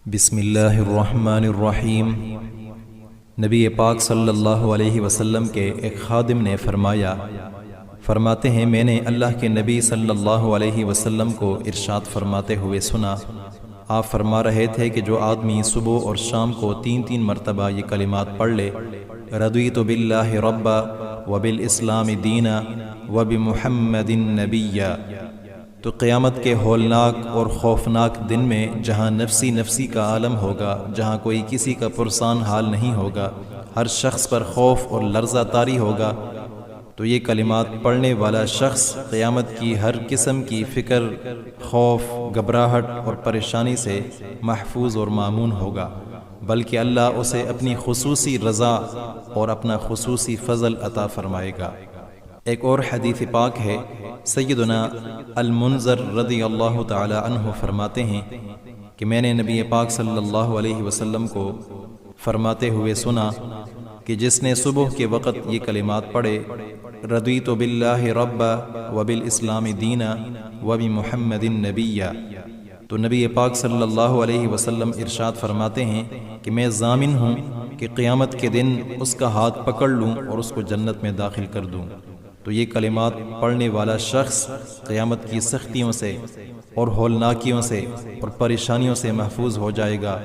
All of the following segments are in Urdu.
بسم اللہ الرحمن الرحیم۔ نبی پاک صلی اللہ علیہ وسلم کے ایک خادم نے فرماتے ہیں میں نے اللہ کے نبی صلی اللہ علیہ وسلم کو ارشاد فرماتے ہوئے سنا۔ آپ فرما رہے تھے کہ جو آدمی صبح اور شام کو 3 مرتبہ یہ کلمات پڑھ لے، رضیت باللہ ربا وبالاسلام دینا وبمحمد نبیا، تو قیامت کے ہولناک اور خوفناک دن میں جہاں نفسی کا عالم ہوگا، جہاں کوئی کسی کا پرسان حال نہیں ہوگا، ہر شخص پر خوف اور لرزہ طاری ہوگا، تو یہ کلمات پڑھنے والا شخص قیامت کی ہر قسم کی فکر، خوف، گھبراہٹ اور پریشانی سے محفوظ اور مامون ہوگا، بلکہ اللہ اسے اپنی خصوصی رضا اور اپنا خصوصی فضل عطا فرمائے گا۔ ایک اور حدیث پاک ہے، سیدنا المنذر رضی اللہ تعالی عنہ فرماتے ہیں کہ میں نے نبی پاک صلی اللہ علیہ وسلم کو فرماتے ہوئے سنا کہ جس نے صبح کے وقت یہ کلمات پڑھے، رضیت باللہ ربا وبالاسلام دینا وبمحمد نبیا، تو نبی پاک صلی اللہ علیہ وسلم ارشاد فرماتے ہیں کہ میں ضامن ہوں کہ قیامت کے دن اس کا ہاتھ پکڑ لوں اور اس کو جنت میں داخل کر دوں۔ تو یہ کلمات پڑھنے والا شخص قیامت کی سختیوں سے اور ہولناکیوں سے اور پریشانیوں سے محفوظ ہو جائے گا،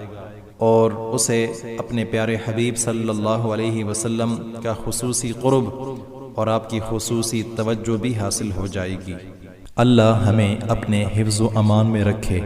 اور اسے اپنے پیارے حبیب صلی اللہ علیہ وسلم کا خصوصی قرب اور آپ کی خصوصی توجہ بھی حاصل ہو جائے گی۔ اللہ ہمیں اپنے حفظ و امان میں رکھے۔